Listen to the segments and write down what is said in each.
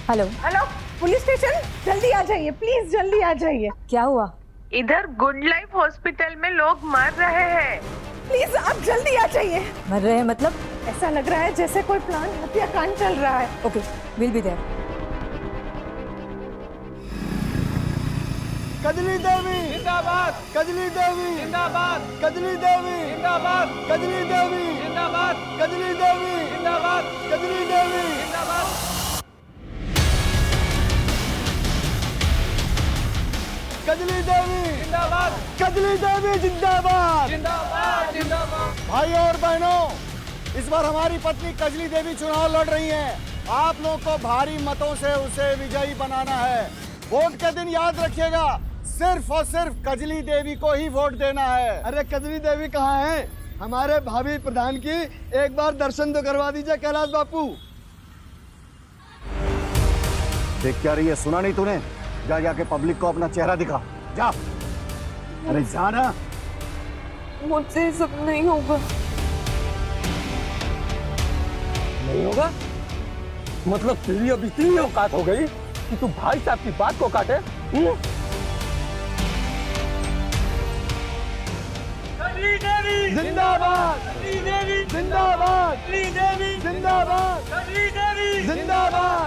Hello. Hello, police station, जल्दी आ जाइए please, जल्दी आ जाइए। क्या हुआ? इधर गुड लाइफ हॉस्पिटल में लोग मर रहे हैं। प्लीज आप जल्दी आ जाइए। मर रहे हैं मतलब? ऐसा लग रहा है जैसे कोई प्लान हत्याकांड चल रहा है। Okay, will be there. Kajli Devi जिंदाबाद, कजली देवी जिंदाबाद, कजली देवी जिंदाबाद, कजली देवी जिंदाबाद, कजली देवी जिंदाबाद, कजली देवी जिंदाबाद। कजली देवी जिंदाबाद, कजली देवी जिंदाबाद। जिंदाबाद, जिंदाबाद। भाइयों और बहनों, इस बार हमारी पत्नी कजली देवी चुनाव लड़ रही हैं। आप लोगों को भारी मतों से उसे विजयी बनाना है। वोट के दिन याद रखिएगा, सिर्फ और सिर्फ कजली देवी को ही वोट देना है। अरे कजली देवी कहाँ है? हमारे भावी प्रधान की एक बार दर्शन तो करवा दीजिए कैलाश बापू। देख क्या रही है, सुना नहीं तूने? जा जाके पब्लिक को अपना चेहरा दिखा, जा। अरे जाना। मुझसे सब नहीं होगा। नहीं होगा? मतलब तेरी अब इतनी औकात हो गई कि तू भाई साहब की बात को काटे? जिंदाबाद जिंदाबाद जिंदाबाद जिंदाबाद जिंदाबाद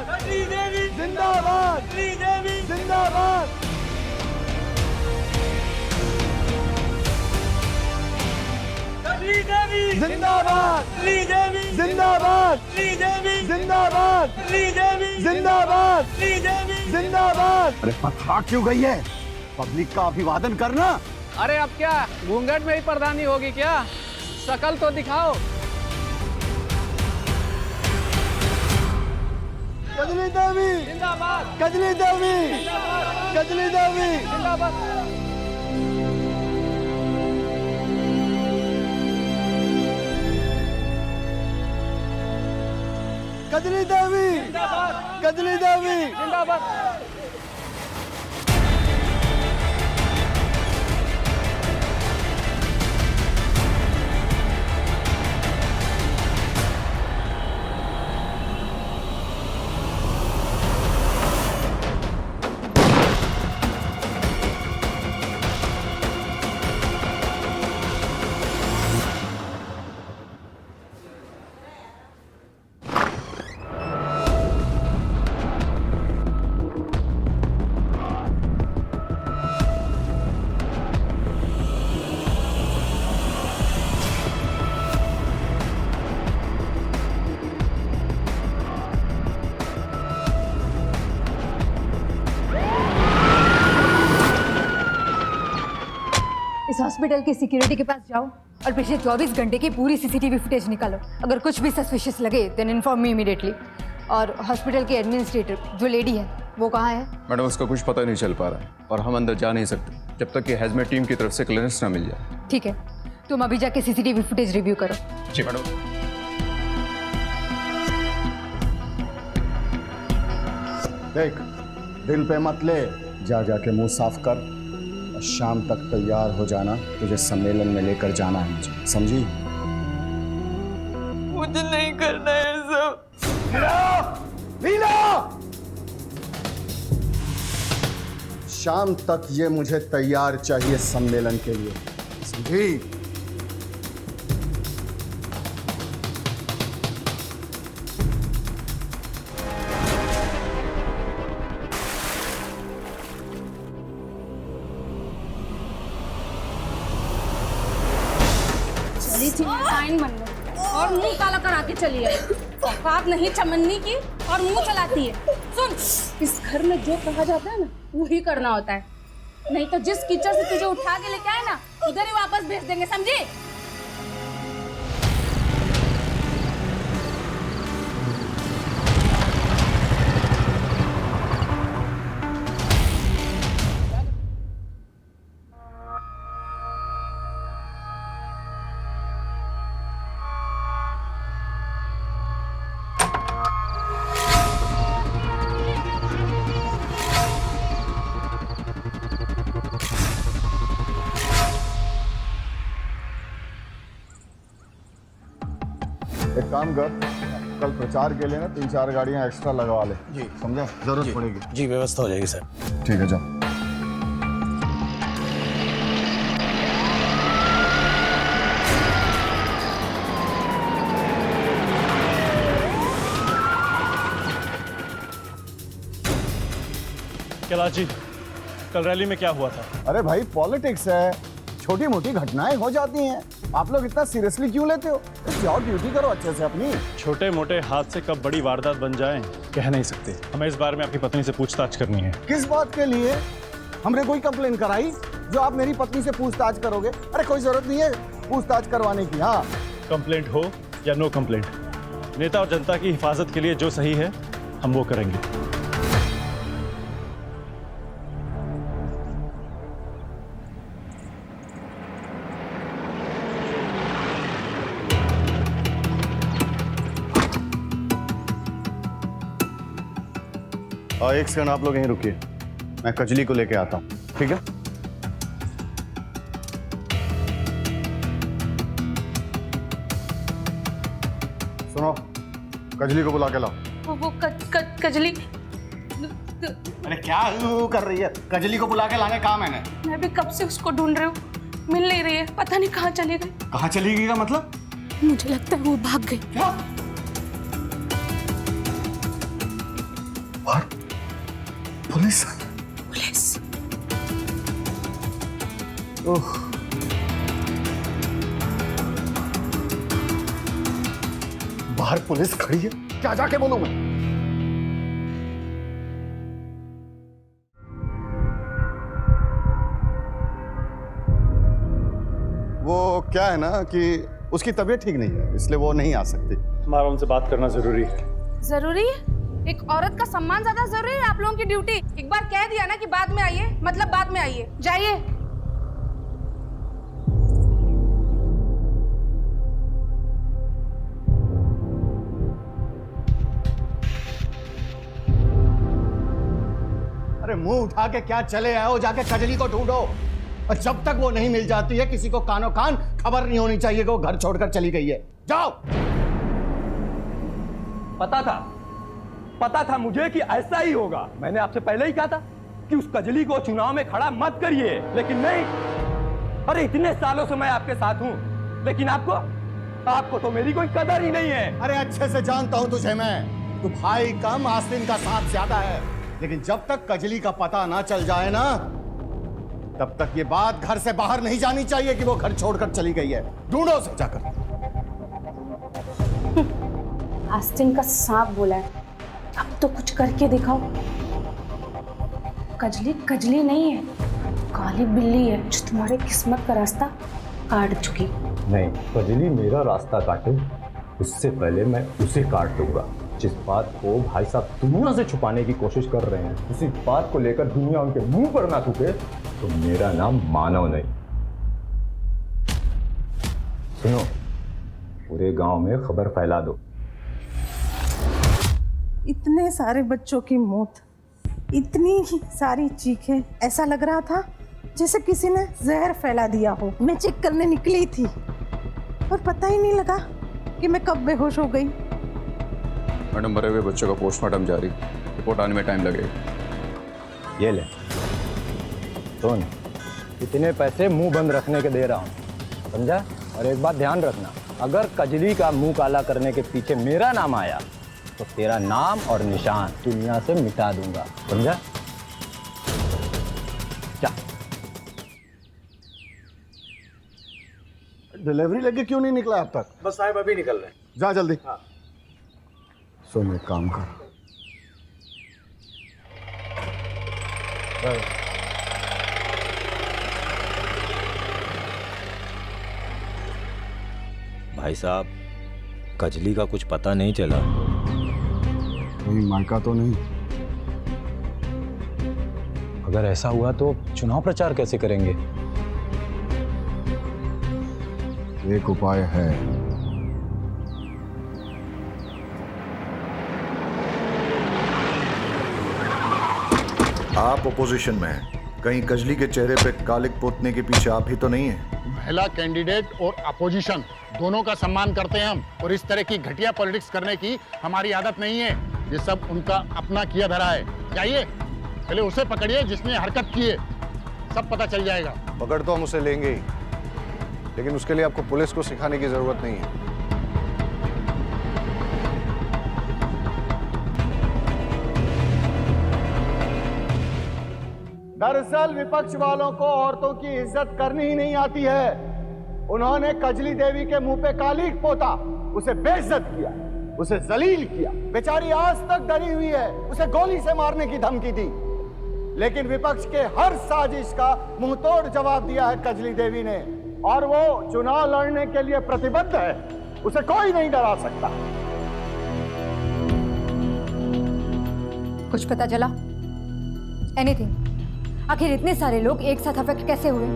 जिंदाबाद। जिंदाबाद जिंदाबाद जिंदाबाद जिंदाबाद जिंदाबाद। अरे पथरा क्यों गई है? पब्लिक का अभिवादन करना। अरे अब क्या घूंघट में ही प्रधानी होगी क्या? शकल तो दिखाओ। कजली देवी जिंदाबाद, कजली देवी कजली देवी जिंदाबाद। कजली देवी कजली देवी जिंदाबाद। इस हॉस्पिटल की सिक्योरिटी के पास जाओ और पिछले 24 घंटे की पूरी सीसीटीवी फुटेज निकालो। अगर कुछ भी सस्पिशियस लगे देन इन्फॉर्म मी इमीडिएटली। और हॉस्पिटल के एडमिनिस्ट्रेटर जो लेडी है वो कहाँ है? मैडम उसका कुछ पता नहीं चल पा रहा है और हम अंदर जा नहीं सकते जब तक कि हैजमेट टीम की तरफ से क्लियरेंस ना मिल जाए। ठीक है, तुम अभी जाके सीसीटीवी फुटेज रिव्यू करो। जी मैडम। देख, दिल पे मत ले, जा जाके मुंह साफ कर और शाम तक तैयार हो जाना। तुझे सम्मेलन में लेकर जाना है मुझे, समझी? मुझे नहीं करना है सब। शाम तक ये मुझे तैयार चाहिए सम्मेलन के लिए, समझी? चली थी टाइम बन लो और मुंह काला करा के चली आई। औकात नहीं चमन्नी की और मुंह चलाती है। सुन, इस घर में जो कहा जाता है ना वही करना होता है, नहीं तो जिस कीचड़ से तुझे उठा के लेके आए ना उधर ही वापस भेज देंगे, समझी? एक काम कर, कल प्रचार के लिए ना 3-4 गाड़ियां एक्स्ट्रा लगवा ले। जी। समझा, जरूरत पड़ेगी। जी व्यवस्था हो जाएगी सर। ठीक है, जाओ। कैलाश जी, कल रैली में क्या हुआ था? अरे भाई, पॉलिटिक्स है, छोटी मोटी घटनाएं हो जाती हैं। आप लोग इतना सीरियसली क्यों लेते हो? जाओ ड्यूटी करो अच्छे से अपनी। छोटे मोटे हादसे कब बड़ी वारदात बन जाएं, कह नहीं सकते। हमें इस बारे में आपकी पत्नी से पूछताछ करनी है। किस बात के लिए? हमने कोई कंप्लेन कराई जो आप मेरी पत्नी से पूछताछ करोगे? अरे कोई जरूरत नहीं है पूछताछ करवाने की। हाँ, कंप्लेंट हो या नो कंप्लेंट, नेता और जनता की हिफाजत के लिए जो सही है हम वो करेंगे। और एक सेकंड आप लोग यहीं रुकिए, मैं कजली को लेके आता हूँ, ठीक है? सुनो, कजली को बुला के लाओ। वो कजली। अरे क्या कर रही है? कजली को बुला के लाने कहा मैंने। मैं भी कब से उसको ढूंढ रही हूँ, मिल नहीं रही है, पता नहीं कहाँ चली गई। कहाँ चली गई का मतलब? मुझे लगता है वो भाग गई। क्या? और पुलिस? पुलिस? ओह, बाहर पुलिस खड़ी है, क्या जाके बोलूं मैं? वो क्या है ना कि उसकी तबीयत ठीक नहीं है, इसलिए वो नहीं आ सकती। हमारा उनसे बात करना जरूरी है। जरूरी है? एक औरत का सम्मान ज्यादा जरूरी है आप लोगों की ड्यूटी? एक बार कह दिया ना कि बाद में आइए, मतलब बाद में आइए। जाइए। अरे मुंह उठा के क्या चले आए हो? जाके कजली को ढूंढो, और जब तक वो नहीं मिल जाती है किसी को कानो कान खबर नहीं होनी चाहिए कि वो घर छोड़कर चली गई है। जाओ। पता था मुझे कि ऐसा ही होगा। मैंने आपसे पहले ही कहा था कि उस कजली को चुनाव में खड़ा मत करिए, लेकिन नहीं। अरे इतने सालों से मैं आपके साथ हूं, लेकिन आपको तो मेरी कोई कदर ही नहीं है। अरे अच्छे से जानता हूं तुझे मैं, तू भाई कम आस्तीन का साथ ज्यादा है, लेकिन जब तक कजली का पता ना चल जाए ना, तब तक ये बात घर से बाहर नहीं जानी चाहिए कि वो घर छोड़कर चली गई है। ढूंढो उसे जाकर। आस्तीन का सांप बोला है, अब तो कुछ करके दिखाओ। कजली नहीं है, काली बिल्ली है जो तुम्हारे किस्मत का रास्ता काट चुकी। नहीं, कजली मेरा रास्ता काटे उससे पहले मैं उसे काट दूंगा। जिस बात को भाई साहब दुनिया से छुपाने की कोशिश कर रहे हैं, उसी बात को लेकर दुनिया उनके मुंह पर ना थूके तो मेरा नाम मानव नहीं। सुनो, पूरे गांव में खबर फैला दो। इतने सारे बच्चों की मौत, इतनी ही सारी चीखें, ऐसा लग रहा था जैसे किसी ने जहर फैला दिया हो। मैं चेक करने निकली थी और पता ही नहीं लगा कि मैं कब बेहोश हो गई। मैडम, मरे हुए बच्चों का पोस्टमार्टम जारी, रिपोर्ट आने में टाइम लगेगा। ये ले सुन, इतने पैसे मुंह बंद रखने के दे रहा हूँ, समझा? और एक बात ध्यान रखना, अगर कजली का मुंह काला करने के पीछे मेरा नाम आया तो तेरा नाम और निशान दुनिया से मिटा दूंगा, समझा? क्या डिलीवरी लेके क्यों नहीं निकला अब तक? बस साहब अभी निकल रहे हैं। जा जल्दी। हाँ। सुन, एक काम कर, भाई साहब, कजली का कुछ पता नहीं चला? कहीं मायका तो नहीं? अगर ऐसा हुआ तो चुनाव प्रचार कैसे करेंगे? एक उपाय है। आप ओपोजिशन में हैं, कहीं कजली के चेहरे पे कालिक पोतने के पीछे आप ही तो नहीं है? महिला कैंडिडेट और अपोजिशन दोनों का सम्मान करते हैं हम, और इस तरह की घटिया पॉलिटिक्स करने की हमारी आदत नहीं है। ये सब उनका अपना किया धरा है। जाइए, पहले उसे पकड़िए जिसने हरकत की है, सब पता चल जाएगा। पकड़ तो हम उसे लेंगे ही, लेकिन उसके लिए आपको पुलिस को सिखाने की जरूरत नहीं है। दरअसल विपक्ष वालों को औरतों की इज्जत करनी ही नहीं आती है। उन्होंने कजली देवी के मुंह पे कालिक पोता, उसे बेइज्जत किया, उसे जलील किया। बेचारी आज तक डरी हुई है, उसे गोली से मारने की धमकी दी, लेकिन विपक्ष के हर साजिश का मुंहतोड़ जवाब दिया है कजली देवी ने, और वो चुनाव लड़ने के लिए प्रतिबद्ध है। उसे कोई नहीं डरा सकता। कुछ पता चला? एनीथिंग? आखिर इतने सारे लोग एक साथ अफेक्ट कैसे हुए?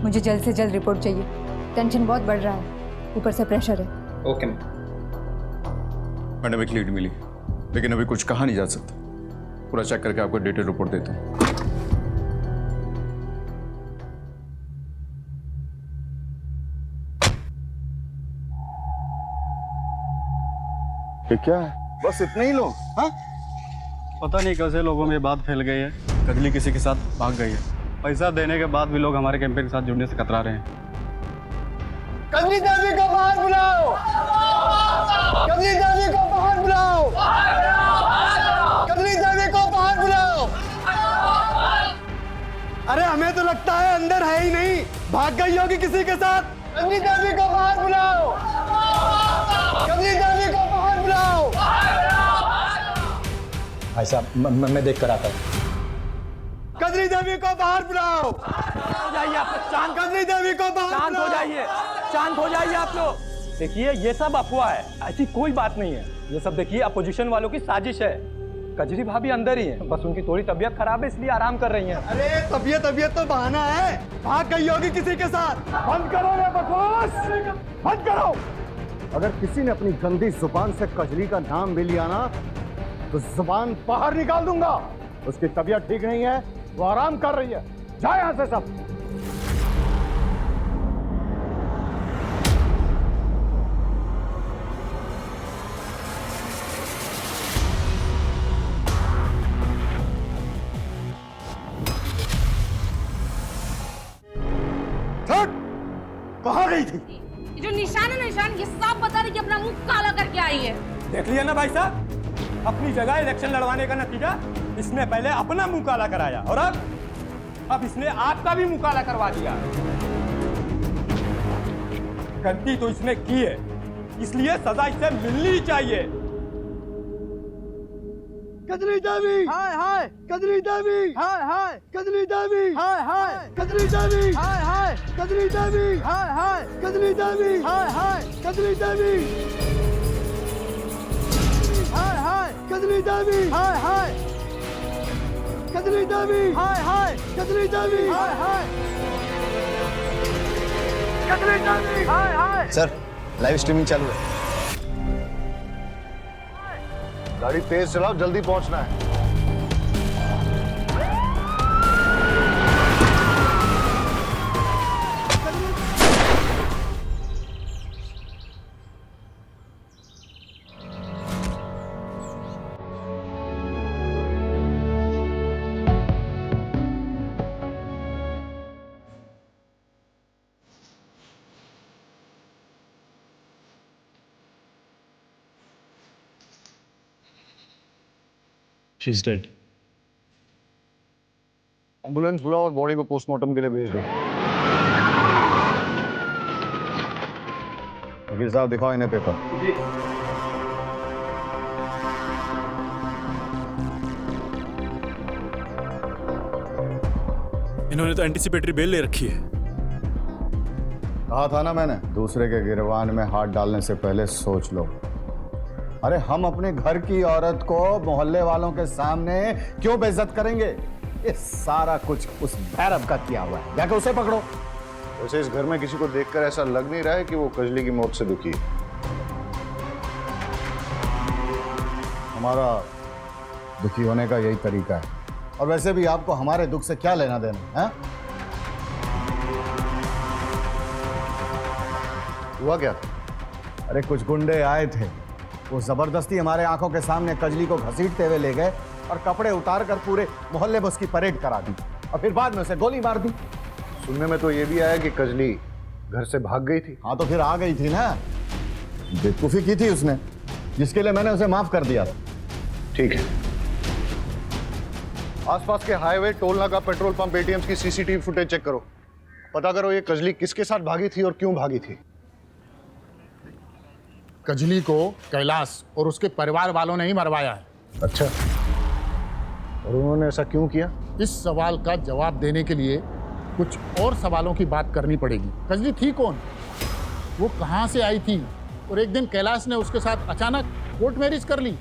मुझे जल्द से जल्द रिपोर्ट चाहिए। टेंशन बहुत बढ़ रहा है, ऊपर से प्रेशर है। ओके मैडम, एक लीड मिली, लेकिन अभी कुछ कहा नहीं जा सकता। पूरा चेक करके आपको डिटेल रिपोर्ट देता हूँ। ये क्या है? बस इतने ही लोग? हाँ? पता नहीं कैसे लोगों में बात फैल गई है। कजली किसी के साथ भाग गई है। पैसा देने के बाद भी लोग हमारे कैंपेन के साथ जुड़ने से कतरा रहे हैं। कजली देवी को बाहर बुलाओ! कजली देवी को बाहर बुलाओ! कजली देवी को बाहर बुलाओ! अरे हमें तो लगता है अंदर है ही नहीं, भाग गई होगी किसी के साथ। कजली देवी को बाहर बुलाओ! कजली देवी को बाहर बुलाओ! भाई साहब मैं देख कर आता हूँ। कजली देवी को बाहर बुलाओ! हो जाइए आप लोग, शांत। कजली देवी को बाहर शांत हो जाइए, शांत हो जाइए आप लोग। देखिए ये सब अफवाह है, ऐसी कोई बात नहीं है। ये सब देखिए अपोजिशन वालों की साजिश है। कजरी भाभी अंदर ही है, बस उनकी थोड़ी तबीयत खराब है इसलिए आराम कर रही हैं। अरे तबीयत तो बहाना है, भाग गई होगी किसी के साथ। बंद करो ये बकवास! बंद करो! अगर किसी ने अपनी गंदी जुबान से कजली का नाम भी लिया ना, तो जुबान बाहर निकाल दूंगा। उसकी तबीयत ठीक नहीं है, वो आराम कर रही है। जाए यहां से सब। कहाँ गई थी? ये जो निशान है, निशान ये साफ बता रही कि अपना मुंह काला करके आई है। देख लिया ना भाई साहब, अपनी जगह इलेक्शन लड़वाने का नतीजा, इसने पहले अपना मुंह काला कराया और अब इसने आपका भी मुंह काला करवा दिया। गलती तो इसने की है, इसलिए सजा इसे मिलनी ही चाहिए। कजली देवी हाय हाय, कजली देवी हाय हाय, कजली देवी हाय हाय, कजली देवी हाय हाय, कजली देवी हाय हाय, कजली देवी हाय हाय, कजली देवी हाय हाय, कजली देवी हाय हाय, कजली देवी हाय हाय, कजली देवी हाय हाय, कजली देवी हाय हाय। सर, लाइव स्ट्रीमिंग चालू है। गाड़ी तेज चलाओ, जल्दी पहुंचना है। She's dead. एम्बुलेंस बुलाओ और बॉडी को पोस्टमार्टम के लिए भेज दो। वकील साहब दिखाओ इन्हें पेपर। इन्होंने तो एंटीसिपेटरी बेल ले रखी है। कहा था ना मैंने, दूसरे के गिरबान में हाथ डालने से पहले सोच लो। अरे हम अपने घर की औरत को मोहल्ले वालों के सामने क्यों बेइज्जत करेंगे? ये सारा कुछ उस भैरव का किया हुआ है। जाके उसे पकड़ो। वैसे इस घर में किसी को देखकर ऐसा लग नहीं रहा है कि वो कजली की मौत से दुखी है। हमारा दुखी होने का यही तरीका है। और वैसे भी आपको हमारे दुख से क्या लेना देना है? हुआ क्या? अरे कुछ गुंडे आए थे, वो जबरदस्ती हमारे आंखों के सामने कजली को घसीटते हुए ले गए और कपड़े उतार कर पूरे मोहल्ले में उसकी परेड करा दी और फिर बाद में उसे गोली मार दी। सुनने में तो ये भी आया कि कजली घर से भाग गई थी। हाँ तो फिर आ गई थी ना, बेवकूफी की थी उसने, जिसके लिए मैंने उसे माफ कर दिया था। ठीक है, आसपास के हाईवे, टोल नाका, पेट्रोल पंप, एटीएम्स की सीसीटीवी फुटेज चेक करो। पता करो ये कजली किसके साथ भागी थी और क्यों भागी थी। कजली को कैलाश और उसके परिवार वालों ने ही मरवाया है। अच्छा, और उन्होंने ऐसा क्यों किया? इस सवाल का जवाब देने के लिए कुछ और सवालों की बात करनी पड़ेगी। कजली थी कौन, वो कहाँ से आई थी, और एक दिन कैलाश ने उसके साथ अचानक कोर्ट मैरिज कर ली।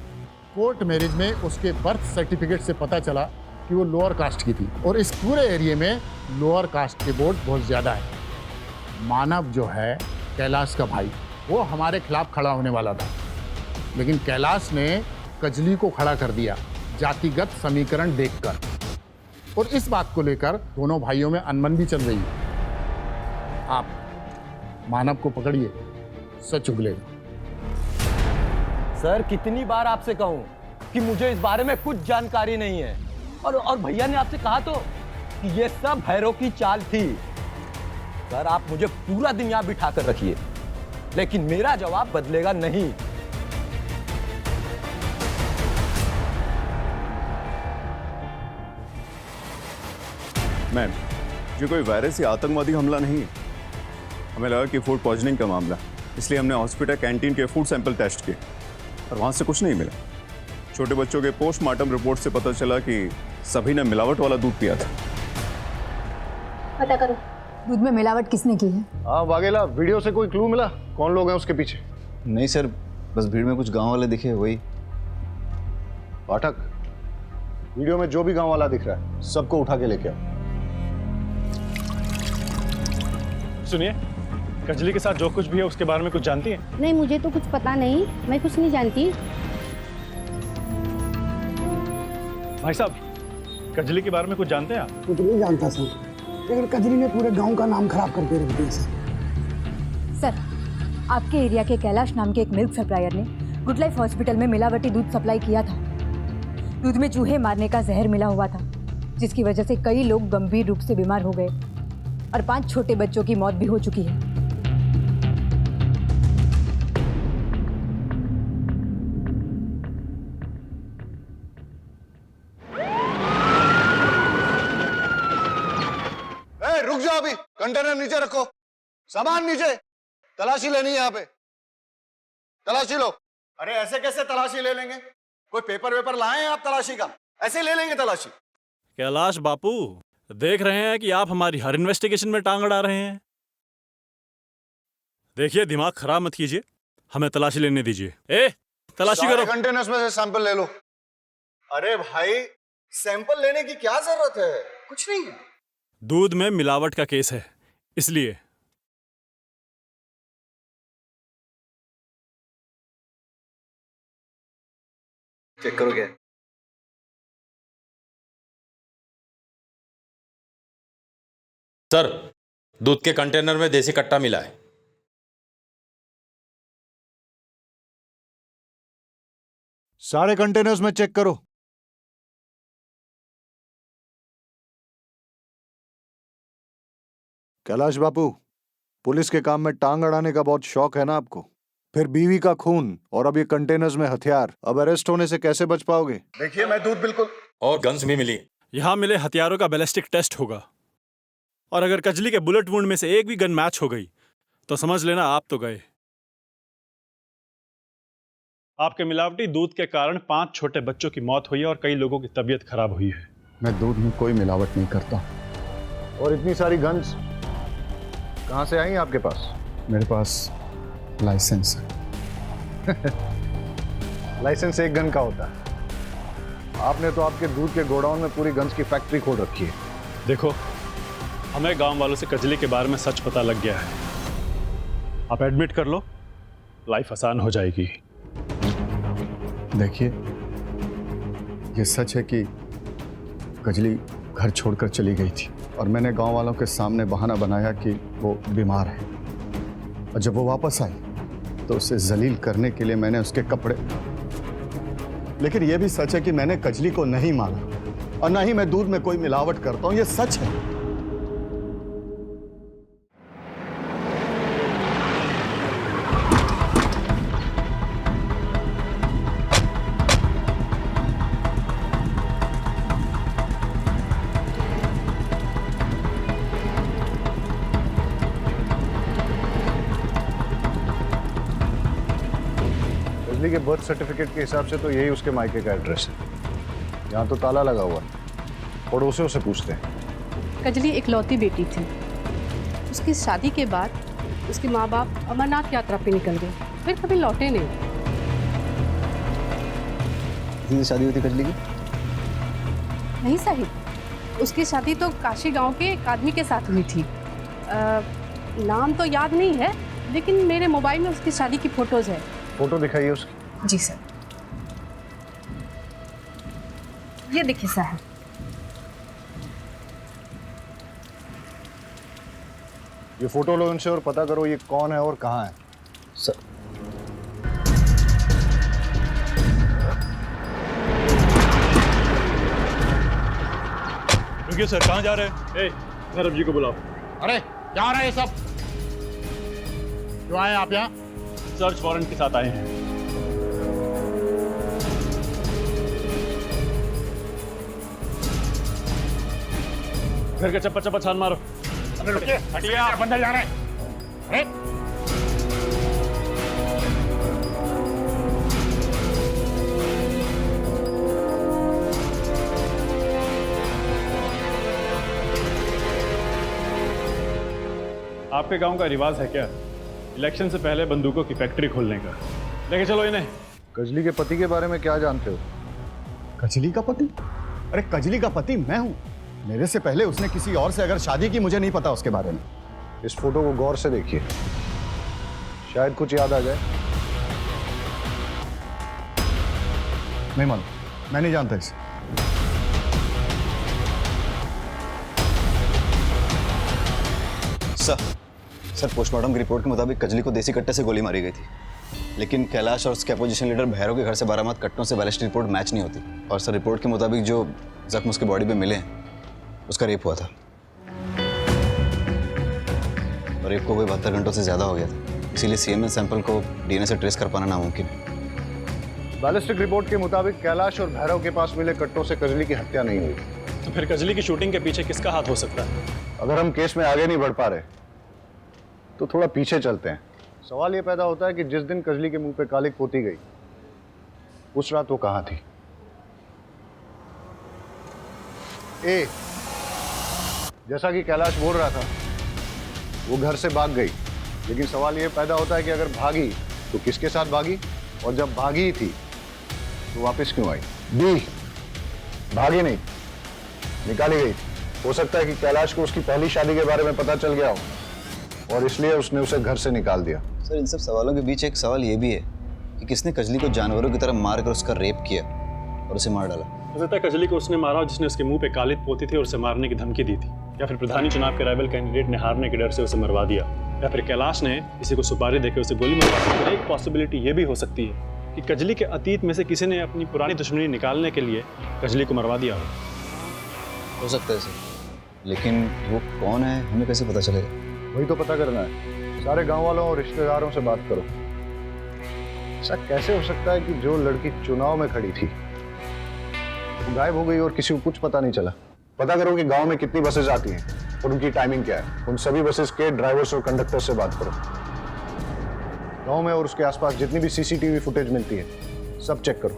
कोर्ट मैरिज में उसके बर्थ सर्टिफिकेट से पता चला कि वो लोअर कास्ट की थी, और इस पूरे एरिया में लोअर कास्ट के वोट बहुत ज़्यादा है। मानव जो है कैलाश का भाई, वो हमारे खिलाफ खड़ा होने वाला था, लेकिन कैलाश ने कजली को खड़ा कर दिया जातिगत समीकरण देखकर, और इस बात को लेकर दोनों भाइयों में अनबन भी चल रही है। आप मानव को पकड़िए, सच उगलेगा। सर कितनी बार आपसे कहूं कि मुझे इस बारे में कुछ जानकारी नहीं है, और भैया ने आपसे कहा तो कि ये सब भैरव की चाल थी। सर आप मुझे पूरा दिन यहां बिठा कर रखिए, लेकिन मेरा जवाब बदलेगा नहीं। मैम, ये कोई वायरस या आतंकवादी हमला नहीं है। हमें लगा कि फूड पॉइजनिंग का मामला, इसलिए हमने हॉस्पिटल कैंटीन के फूड सैंपल टेस्ट किए और वहाँ से कुछ नहीं मिला। छोटे बच्चों के पोस्टमार्टम रिपोर्ट से पता चला कि सभी ने मिलावट वाला दूध पिया था। पता करो दूध में मिलावट किसने की है। हाँ वाघेला, वीडियो से कोई क्लू मिला कौन लोग हैं उसके पीछे? नहीं सर, बस भीड़ में कुछ गांव वाले दिखे, वही। पाठक, वीडियो में जो भी गांव वाला दिख रहा है सबको उठा के लेके आओ। सुनिए, कजली के साथ जो कुछ भी है उसके बारे में कुछ जानती हैं? नहीं, मुझे तो कुछ पता नहीं, मैं कुछ नहीं जानती। भाई साहब, कजली के बारे में कुछ जानते हैं आप? कुछ नहीं जानता सर, लेकिन कजली ने पूरे गांव का नाम खराब करके रख दिया सर, आपके एरिया के कैलाश नाम के एक मिल्क सप्लायर ने गुड लाइफ हॉस्पिटल में मिलावटी दूध सप्लाई किया था। दूध में चूहे मारने का जहर मिला हुआ था, जिसकी वजह से कई लोग गंभीर रूप से बीमार हो गए और 5 छोटे बच्चों की मौत भी हो चुकी है। रुक जाओ, अभी कंटेनर नीचे रखो, सामान नीचे, तलाशी लेनी है यहाँ पे, तलाशी लो। अरे ऐसे कैसे तलाशी ले लेंगे? कोई पेपर वेपर लाए हैं आप तलाशी का? ऐसे ले लेंगे तलाशी? कैलाश बापू, देख रहे हैं कि आप हमारी हर इन्वेस्टिगेशन में टांग अड़ा रहे हैं। देखिए, दिमाग खराब मत कीजिए, हमें तलाशी लेने दीजिए। तलाशी करो। कंटेनर्स में से सैंपल ले लो। अरे भाई, सैंपल लेने की क्या जरूरत है? कुछ नहीं है। दूध में मिलावट का केस है, इसलिए। चेक करोगे? सर, दूध के कंटेनर में देसी कट्टा मिला है। सारे कंटेनर्स में चेक करो। कैलाश बापू, पुलिस के काम में टांग अड़ाने का बहुत शौक है ना आपको? फिर बीवी का खून और अब ये कंटेनर्स में हथियार, अब अरेस्ट होने से कैसे बच पाओगे? देखिए, मैं दूध बिल्कुल। और गन्स भी मिली। यहां मिले हथियारों का बैलिस्टिक टेस्ट होगा, और अगर कजली के बुलेट वुंड में से एक भी गन मैच हो गई तो समझ लेना आप तो गए। आपके मिलावटी दूध के कारण 5 छोटे बच्चों की मौत हुई है और कई लोगों की तबीयत खराब हुई है। मैं दूध में कोई मिलावट नहीं करता। और इतनी सारी गन्स कहां से आई आपके पास? मेरे पास लाइसेंस है। लाइसेंस एक गन का होता है। आपने तो आपके दूध के गोडाउन में पूरी गन्स की फैक्ट्री खोल रखी है। देखो, हमें गांव वालों से कजली के बारे में सच पता लग गया है। आप एडमिट कर लो, लाइफ आसान हो जाएगी। देखिए, ये सच है कि कजली घर छोड़कर चली गई थी और मैंने गांव वालों के सामने बहाना बनाया कि वो बीमार है, और जब वो वापस आई तो उसे जलील करने के लिए मैंने उसके कपड़े। लेकिन यह भी सच है कि मैंने कजली को नहीं मारा और ना ही मैं दूध में कोई मिलावट करता हूं, यह सच है। कजली के बर्थ सर्टिफिकेट के हिसाब से तो यही उसके मायके का एड्रेस है। यहाँ तो ताला लगा हुआ है, पड़ोसियों से पूछते हैं। कजली एक लौती बेटी थी। उसकी शादी के बाद उसके माँ बाप अमरनाथ यात्रा पे निकल गए, फिर कभी लौटे नहीं। किसी से शादी हुई थी कजली की? नहीं साहिब, उसकी शादी तो काशी गांव के एक आदमी के साथ हुई थी। नाम तो याद नहीं है, लेकिन मेरे मोबाइल में उसकी शादी की फोटोज है। फोटो दिखाइए उसकी। जी सर, ये देखिए साहब। ये फोटो लो उनसे और पता करो ये कौन है और कहाँ है। सर रुकिए सर, कहाँ जा रहे हैं? धर्म जी को बुलाओ। अरे क्या हो रहा है ये सब? क्यों आए आप यहाँ? सर्च वारंट के साथ आए हैं। घर का चप्पा चप्पा छान मारो। अरे रुकिए, हटिए आप, अंदर जा रहे हैं। अरे आपके गांव का रिवाज है क्या इलेक्शन से पहले बंदूकों की फैक्ट्री खोलने का? लेके चलो इन्हें। कजली के पति के बारे में क्या जानते हो? कजली का पति? अरे कजली का पति मैं हूं। मेरे से पहले उसने किसी और से अगर शादी की, मुझे नहीं पता उसके बारे में। इस फोटो को गौर से देखिए, शायद कुछ याद आ जाए। नहीं मालूम, मैं नहीं जानता इसे। सर पोस्टमार्टम की रिपोर्ट के मुताबिक कजली को देसी कट्टे से गोली मारी गई थी, लेकिन कैलाश और उसके अपोजिशन लीडर भैरव के घर से बारामद कट्टों से बैलिस्टिक रिपोर्ट मैच नहीं होती। और सर रिपोर्ट के मुताबिक जो जख्म उसके बॉडी पे मिले हैं उसका रेप हुआ था, और रेप को कोई 72 घंटों से ज़्यादा हो गया था, इसीलिए सीएमएन सैंपल को डीएनए से ट्रेस कर पाना नामुमकिन है। बैलिस्टिक रिपोर्ट के मुताबिक कैलाश और भैरव के पास मिले कट्टों से कजली की हत्या नहीं हुई। तो फिर कजली की शूटिंग के पीछे किसका हाथ हो सकता है? अगर हम केस में आगे नहीं बढ़ पा रहे तो थोड़ा पीछे चलते हैं। सवाल ये पैदा होता है कि जिस दिन कजली के मुंह पे कालिक पोती गई उस रात वो कहाँ थी? ए, जैसा कि कैलाश बोल रहा था वो घर से भाग गई, लेकिन सवाल ये पैदा होता है कि अगर भागी तो किसके साथ भागी, और जब भागी थी तो वापस क्यों आई? बी, भागी नहीं, निकाली गई। हो सकता है कि कैलाश को उसकी पहली शादी के बारे में पता चल गया हो और इसलिए उसने उसे घर से निकाल दिया। सर इन सब सवालों के बीच एक सवाल ये भी है कि किसने कजली को जानवरों की तरह मार कर उसका रेप किया और उसे मार डाला? हो सकता है कजली को उसने मारा जिसने उसके मुंह पे कालिक पोती थी और उसे मारने की धमकी दी थी, या फिर प्रधानी चुनाव के राइवल कैंडिडेट ने हारने के डर से उसे मरवा दिया, या फिर कैलाश ने किसी को सुपारी देकर उसे गोली मरवा दी। एक पॉसिबिलिटी ये भी हो सकती है कि कजली के अतीत में से किसी ने अपनी पुरानी दुश्मनी निकालने के लिए कजली को मरवा दिया हो सकता है सर, लेकिन वो कौन है हमें कैसे पता चलेगा? वही तो पता करना है। सारे गांव वालों और रिश्तेदारों से बात करो। ऐसा कैसे हो सकता है कि जो लड़की चुनाव में खड़ी थी वो गायब हो गई और किसी को कुछ पता नहीं चला? पता करो कि गांव में कितनी बसेस आती हैं और उनकी टाइमिंग क्या है। उन सभी बसेस के ड्राइवर्स और कंडक्टर से बात करो। गांव में और उसके आसपास जितनी भी सीसीटीवी फुटेज मिलती है सब चेक करो।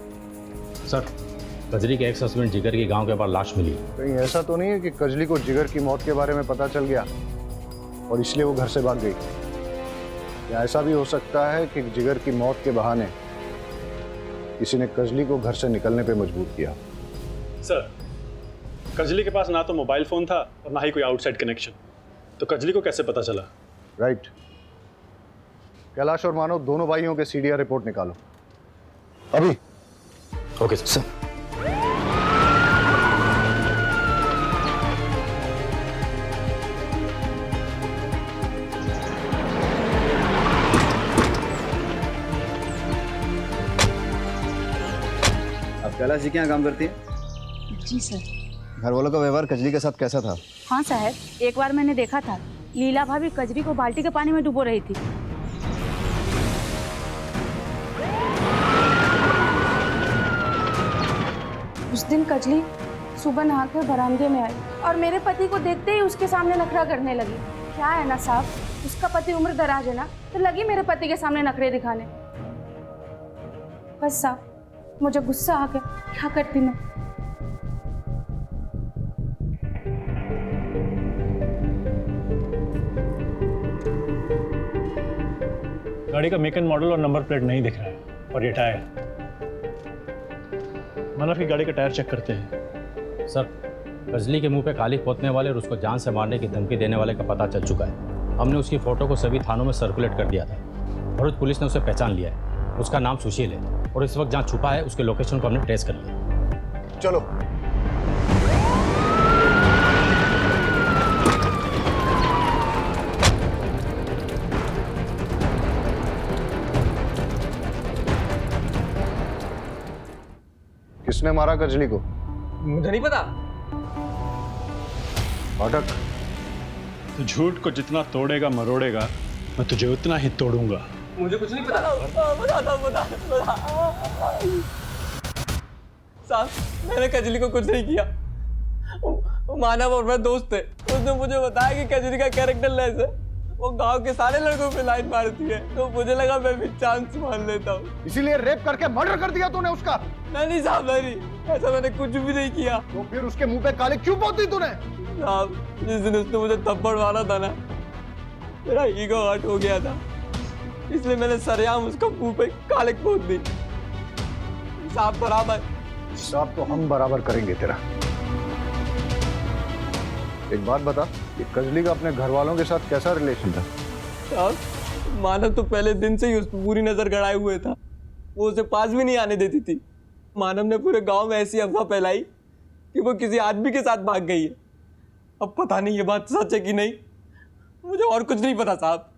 सर, कजली के एक्स हस्बैंड जिगर की गांव के पास लाश मिली। कहीं ऐसा तो नहीं है कि कजली को जिगर की मौत के बारे में पता चल गया और इसलिए वो घर से भाग गई? या ऐसा भी हो सकता है कि जिगर की मौत के बहाने किसी ने कजली को घर से निकलने पे मजबूर किया? सर, कजली के पास ना तो मोबाइल फोन था और ना ही कोई आउटसाइड कनेक्शन, तो कजली को कैसे पता चला? राइट। कैलाश और मानव दोनों भाइयों के सीडीआर रिपोर्ट निकालो अभी। Okay sir. कैलाश जी के यहाँ काम करती है? जी सर। घर वालों का व्यवहार कजली के साथ कैसा था? हाँ साहब, एक बार मैंने देखा था लीला भाभी कजरी को बाल्टी के पानी में डुबो रही थी। उस दिन कजली सुबह नहाकर बरामदे में आई और मेरे पति को देखते ही उसके सामने नखरा करने लगी। क्या है ना साहब, उसका पति उम्र दराज है ना, तो लगी मेरे पति के सामने नखरे दिखाने। बस साहब, मुझे गुस्सा आ गया, क्या करती मैं। गाड़ी का मेक एंड मॉडल और नंबर प्लेट नहीं दिख रहा है, और ये टायर। मानव की गाड़ी का टायर चेक करते हैं। सर, कजली के मुंह पे काली पोतने वाले और उसको जान से मारने की धमकी देने वाले का पता चल चुका है। हमने उसकी फोटो को सभी थानों में सर्कुलेट कर दिया था। भरूच पुलिस ने उसे पहचान लिया है। उसका नाम सुशील है और इस वक्त जहाँ छुपा है उसके लोकेशन को हमने ट्रेस कर लिया। चलो। किसने मारा कजली को? मुझे नहीं पता। अटक। तो झूठ को जितना तोड़ेगा मरोड़ेगा, मैं तुझे उतना ही तोड़ूंगा। मुझे कुछ नहीं पता। बता। साहब, मैंने कजली को कुछ नहीं किया। वो मानव और मैं दोस्त थे। उसने मुझे बताया कि कजली का कैरेक्टर लेस है, वो गांव के सारे लड़कों पे लाइन मारती है, तो मुझे लगा मैं भी चांस मान लेता हूँ। इसीलिए रेप करके मर्डर कर दिया तूने उसका? नहीं साहब, नहीं, ऐसा मैंने कुछ भी नहीं किया। तो फिर उसके मुंह पे काले क्यों पोती तूने? साहब, जिस दिन उसने मुझे थप्पड़ मारा था ना, मेरा ईगो हर्ट हो गया था, इसलिए मैंने सरेआम उसका मुंह पे काले पोत दी। साहब बराबर। साहब तो हम बराबर करेंगे तेरा। एक बात बता, ये कजली का अपने घर वालों के साथ कैसा रिलेशन था? साहब, मानव तो पहले दिन से ही उस पर पूरी नजर गड़ाए हुए था। वो उसे पास भी नहीं आने देती थी। मानव ने पूरे गांव में ऐसी अफवाह फैलाई कि वो किसी आदमी के साथ भाग गई है। अब पता नहीं ये बात सच है कि नहीं, मुझे और कुछ नहीं पता साहब।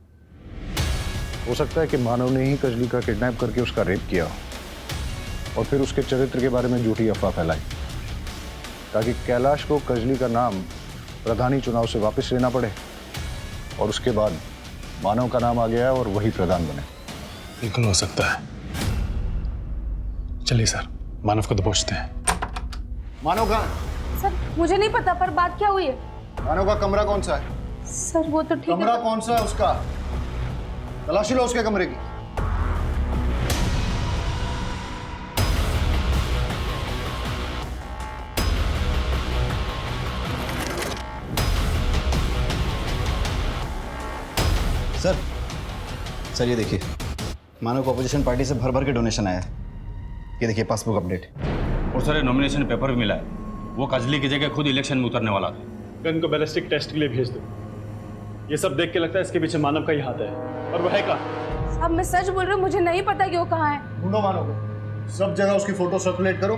हो सकता है कि मानव ने ही कजली का किडनैप करके उसका रेप किया और फिर उसके चरित्र के बारे में झूठी अफवाह फैलाई, ताकि कैलाश को कजली का नाम प्रधानी चुनाव से वापस लेना पड़े, और उसके बाद मानव का नाम आ गया और वही प्रधान बने। बिल्कुल हो सकता है। चलिए सर, मानव को दबोचते हैं। मानव कहाँ? सर, मुझे नहीं पता, पर बात क्या हुई है? मानव का कमरा कौन सा है? सर, वो तो ठीक है। कमरा कौन सा है उसका? तलाशी लो उसके कमरे की। सर ये देखिए, मानव को अपोजिशन पार्टी से भर भर के डोनेशन आया है। ये देखिए पासबुक अपडेट। और सर, नॉमिनेशन पेपर भी मिला है। वो कजली की जगह खुद इलेक्शन में उतरने वाला था। गन को बैलिस्टिक टेस्ट के लिए भेज दो। ये सब देख के लगता है इसके पीछे मानव का ही हाथ है। और वह है कहाँ? साहब, मैं सच बोल रही हूँ, मुझे नहीं पता कि वो कहाँ है। ढूंढो मानव को, सब जगह उसकी फोटो सर्कुलेट करो,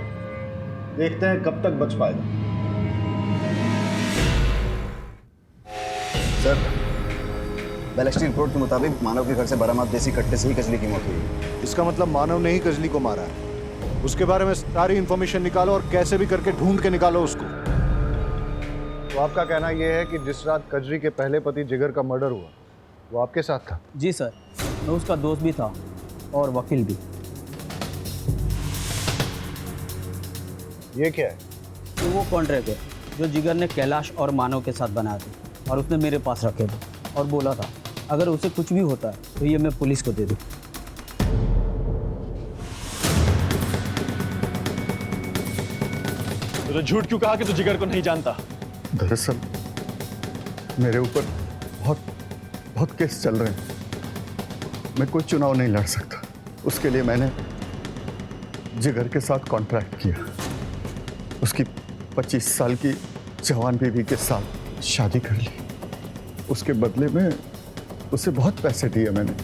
देखते हैं कब तक बच पाएगा। सर, बैलिस्टिक रिपोर्ट के मुताबिक मानव के घर से बरामद देसी कट्टे से ही कजली की मौत हुई। इसका मतलब मानव ने ही कजली को मारा है। उसके बारे में सारी इंफॉर्मेशन निकालो और कैसे भी करके ढूंढ के निकालो उसको। तो आपका कहना यह है कि जिस रात कजली के पहले पति जिगर का मर्डर हुआ, वो आपके साथ था? जी सर, मैं उसका दोस्त भी था और वकील भी। ये क्या है? तो वो कॉन्ट्रैक्ट है जो जिगर ने कैलाश और मानव के साथ बनाया था, और उसने मेरे पास रखे थे और बोला था अगर उसे कुछ भी होता है तो ये मैं पुलिस को दे दूँ। तो झूठ क्यों कहा कि तू जिगर को नहीं जानता? दरअसल मेरे ऊपर बहुत केस चल रहे हैं। मैं कोई चुनाव नहीं लड़ सकता। उसके लिए मैंने जिगर के साथ कॉन्ट्रैक्ट किया। उसकी 25 साल की जवान बीवी के साथ शादी कर ली। उसके बदले में उसे बहुत पैसे दिए मैंने,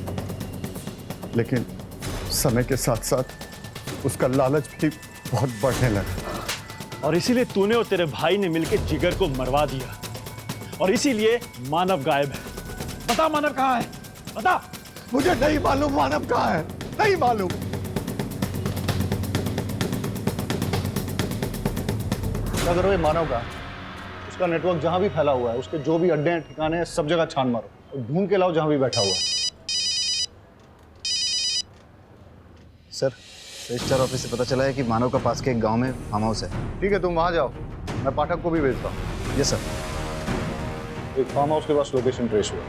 लेकिन समय के साथ साथ उसका लालच भी बहुत बढ़ने लगा। और इसीलिए तूने और तेरे भाई ने मिलकर जिगर को मरवा दिया, और इसीलिए मानव गायब है। बता मानव कहाँ है? बता। मुझे नहीं मालूम मानव कहाँ है, नहीं मालूम। पता करो ये मानव का, उसका नेटवर्क जहां भी फैला हुआ है, उसके जो भी अड्डे हैं, ठिकाने हैं, सब जगह छान मारो और ढूंढ के लाओ जहां भी बैठा हुआ है। सर, रजिस्ट्रार ऑफिस से पता चला है कि मानव का पास के एक गांव में फार्म हाउस है। ठीक है, तुम वहां जाओ, मैं पाठक को भी भेजता हूँ। Yes sir. एक फार्म हाउस के पास लोकेशन ट्रेस हुआ।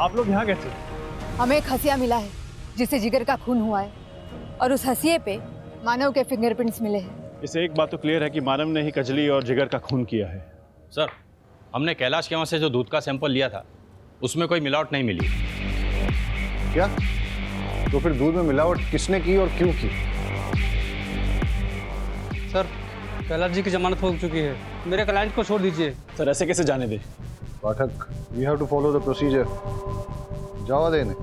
आप लोग यहाँ कैसे? हमें एक हसिया मिला है जिससे जिगर का खून हुआ है और उस हसिये पे मानव के फिंगरप्रिंट्स मिले हैं। इससे एक बात तो क्लियर है कि मानव ने ही कजली और जिगर का खून किया है। सर, हमने कैलाश के वहाँ से जो दूध का सैंपल लिया था उसमें कोई मिलावट नहीं मिली। क्या? तो फिर दूध में मिलावट किसने की और क्यों की? सर, कैलाश जी की जमानत हो चुकी है, मेरे क्लाइंट को छोड़ दीजिए। सर, ऐसे कैसे जाने दे? Pathak, we have to follow the procedure. जावा देने।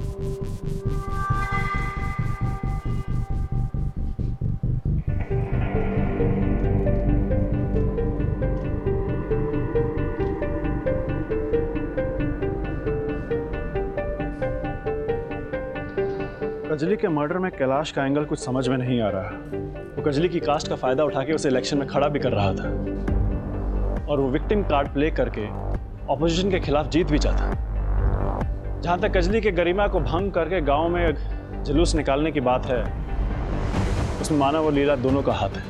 कजली के मर्डर में कैलाश का एंगल कुछ समझ में नहीं आ रहा। वो कजली की कास्ट का फायदा उठा के उसे इलेक्शन में खड़ा भी कर रहा था और वो विक्टिम कार्ड प्ले करके ऑपोजिशन के खिलाफ जीत भी जाता। जहां तक कजली के गरिमा को भंग करके गांव में जुलूस निकालने की बात है, उसमें मानव और लीला दोनों का हाथ है।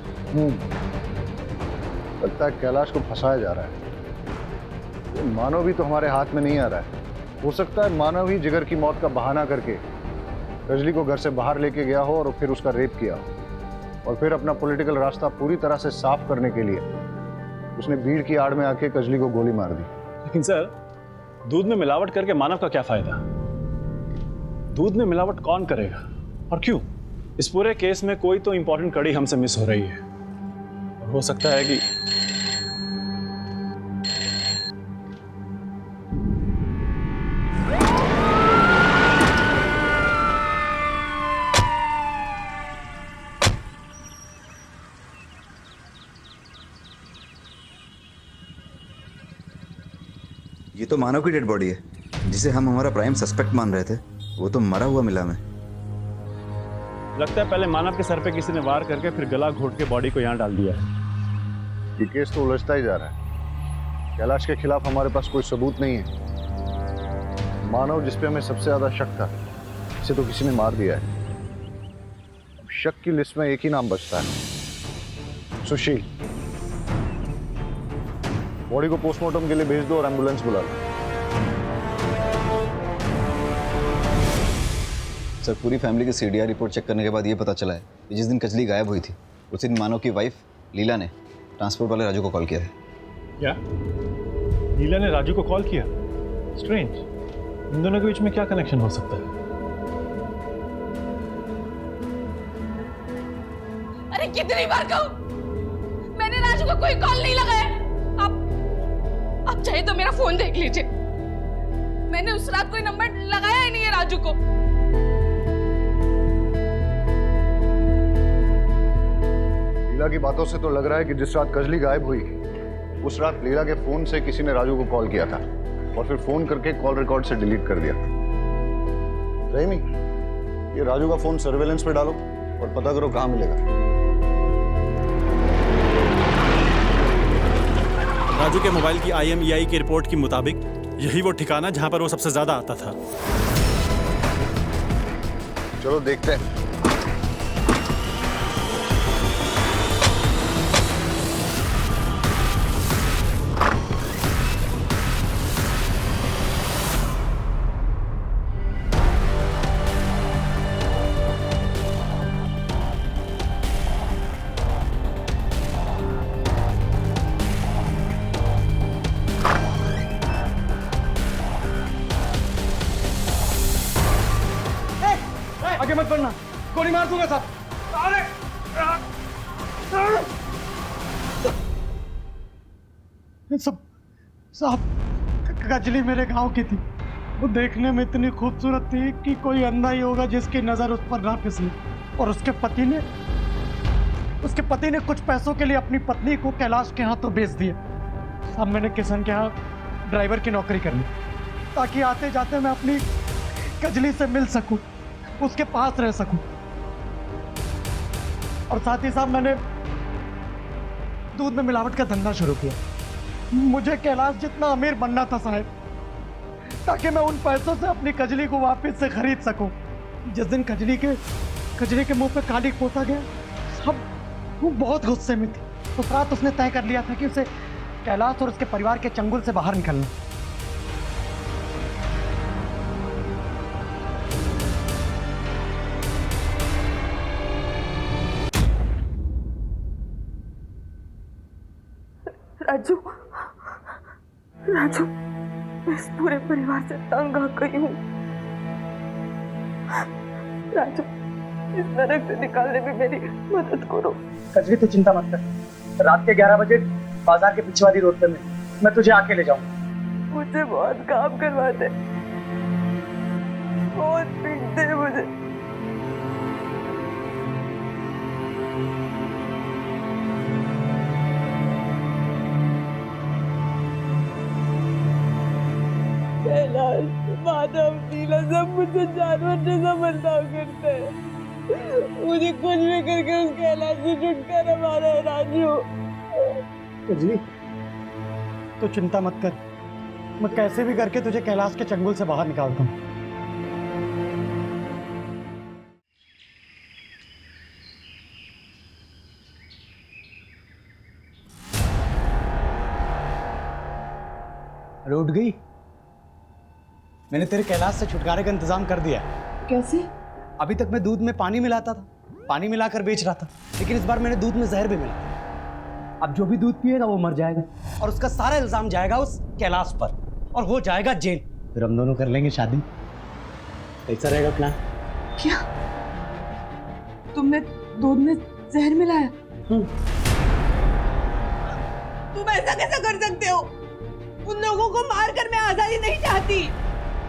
लगता है कैलाश को फंसाया जा रहा है। ये मानव भी तो हमारे हाथ में नहीं आ रहा है। हो सकता है मानव ही जिगर की मौत का बहाना करके कजली को घर से बाहर लेके गया हो और फिर उसका रेप किया हो और फिर अपना पॉलिटिकल रास्ता पूरी तरह से साफ करने के लिए उसने भीड़ की आड़ में आके कजली को गोली मार दी। लेकिन सर, दूध में मिलावट करके मानव का क्या फायदा? दूध में मिलावट कौन करेगा और क्यों? इस पूरे केस में कोई तो इंपॉर्टेंट कड़ी हमसे मिस हो रही है और हो सकता है कि ये तो मानव की डेड बॉडी है, जिसे हम हमारा प्राइम सस्पेक्ट मान रहे थे। वो तो मरा हुआ मिला हमें। लगता है पहले मानव के सर पे किसी ने वार करके फिर गला घोट के बॉडी को यहाँ डाल दिया है। ये केस तो उलझता ही जा रहा है। कैलाश के खिलाफ हमारे पास कोई सबूत नहीं है। मानव जिस पे हमें सबसे ज्यादा शक था, इसे तो किसी ने मार दिया है। अब शक की लिस्ट में एक ही नाम बचता है, सुशील। बॉडी को पोस्टमार्टम के लिए भेज दो और एम्बुलेंस बुला लो। सर, पूरी फैमिली की सीडीआर रिपोर्ट चेक करने के बाद ये पता चला है कि जिस दिन कजली गायब हुई थी उस दिन मानव की वाइफ लीला ने ट्रांसपोर्ट वाले राजू को कॉल किया था। क्या? लीला ने राजू को कॉल किया? स्ट्रेंज। इन दोनों के बीच में क्या कनेक्शन हो सकता है? अरे कितनी बार कहूं, मैंने राजू को कोई कॉल नहीं लगाया। आप चाहे तो मेरा फोन देख लीजिए, मैंने उस रात कोई नंबर लगाया ही नहीं है राजू को। लीला की बातों से तो लग रहा है कि जिस रात कजली गायब हुई उस रात लीला के फोन से किसी ने राजू को कॉल किया था और फिर फोन करके कॉल रिकॉर्ड से डिलीट कर दिया। रहीमी, ये राजू का फोन सर्वेलेंस पे डालो और पता करो कहां मिलेगा। राजू के मोबाइल की IMEI की रिपोर्ट के मुताबिक यही वो ठिकाना जहां पर वो सबसे ज्यादा आता था। चलो देखते हैं। आगे मत बढ़ना, गोली मार दूंगा साहब। अरे सब साहब, कजली मेरे गांव की थी। वो देखने में इतनी खूबसूरत थी कि कोई अंधा ही होगा जिसकी नजर उस पर ना फिसली। और उसके पति ने कुछ पैसों के लिए अपनी पत्नी को कैलाश के हाथों बेच दिया। साहब, मैंने किशन के यहाँ ड्राइवर की नौकरी कर ली ताकि आते जाते मैं अपनी कजली से मिल सकूं। उसके पास रह सकूं। और साथ ही साथ मैंने दूध में मिलावट का धंधा शुरू किया। मुझे कैलाश जितना अमीर बनना था साहब, ताकि मैं उन पैसों से अपनी कजली को वापस से खरीद सकूं। जिस दिन कजली के मुंह पे कालिक पोता गया, सब वो बहुत गुस्से में थी। उस रात उसने तय कर लिया था कि उसे कैलाश और उसके परिवार के चंगुल से बाहर निकलना। राजू, राजू, मैं इस पूरे परिवार से तंग आ गई हूँ। राजू, इस नरक से निकालने में मेरी मदद करो। कजरी तू चिंता मत कर, रात के 11 बजे बाजार के पीछे वाली रोड पे मैं तुझे आके ले जाऊंगा। मुझे बहुत काम करवाते, बहुत पीटते मुझे। कैलाश, माधव, नीला सब मुझे जानवर जैसा बर्ताव करते हैं। मुझे कुछ भी करके उस कैलाश से छुटकारा पाना है राजू। कजली तू चिंता मत कर, मैं कैसे भी करके तुझे कैलाश के चंगुल से बाहर निकालता हूँ। अरे उठ गई? मैंने तेरे कैलाश से छुटकारे का इंतजाम कर दिया है। कैसे? अभी तक मैं दूध में पानी मिलाता था, पानी मिलाकर बेच रहा था, लेकिन इस बार मैंने दूध में जहर भी मिला। अब जो भी दूध पिएगा वो मर जाएगा और उसका सारा इल्जाम जाएगा उस कैलाश पर और हो जाएगा जेल। फिर हम दोनों कर लेंगे शादी। कैसा रहेगा प्लान? क्या तुमने दूध में जहर मिलाया? तुम ऐसा कैसा कर सकते हो? उन लोगों को मारकर मैं आजादी नहीं चाहती।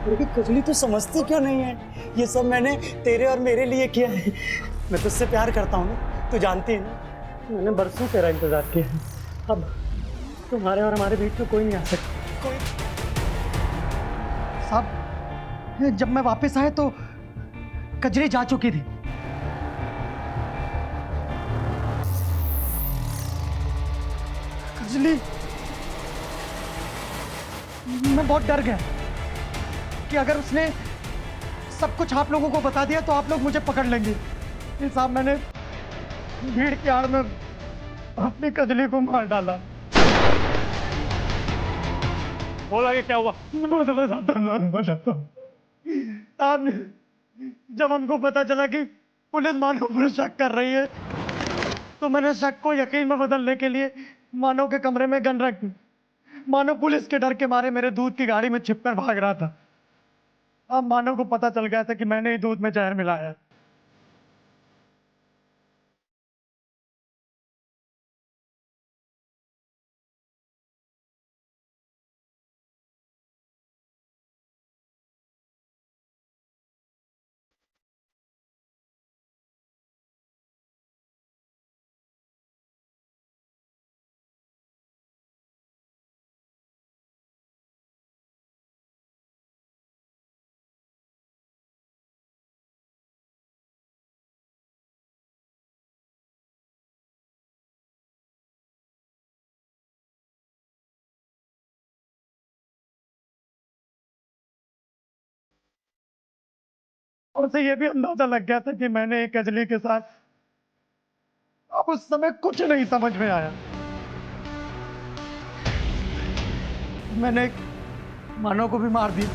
लेकिन कजली तू समझती क्यों नहीं है? ये सब मैंने तेरे और मेरे लिए किया है। मैं तुझसे प्यार करता हूँ ना, तू जानती है ना। मैंने बरसों तेरा इंतजार किया है। अब तुम्हारे और हमारे बीच में कोई नहीं आ सकता। कोई साहब, जब मैं वापस आया तो कजरी जा चुकी थी। कजली, मैं बहुत डर गया कि अगर उसने सब कुछ आप लोगों को बता दिया तो आप लोग मुझे पकड़ लेंगे। साहब, मैंने भीड़ की आड़ में अपनी कजली को मार डाला। बोला कि क्या हुआ? जब हमको पता चला कि पुलिस मानव पर शक कर रही है तो मैंने शक को यकीन में बदलने के लिए मानव के कमरे में गन रख दी। मानव पुलिस के डर के मारे मेरे दूध की गाड़ी में छिपकर भाग रहा था। अब मानव को पता चल गया था कि मैंने ही दूध में जहर मिलाया। और उसे यह भी अंदाजा लग गया था कि मैंने एक कजली के साथ। अब उस समय कुछ नहीं समझ में आया। मैंने मानव को भी मार दिया।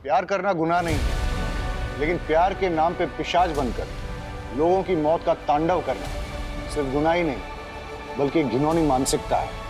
प्यार करना गुनाह नहीं है, लेकिन प्यार के नाम पे पिशाच बनकर लोगों की मौत का तांडव करना सिर्फ गुनाह ही नहीं बल्कि घिनौनी मानसिकता है।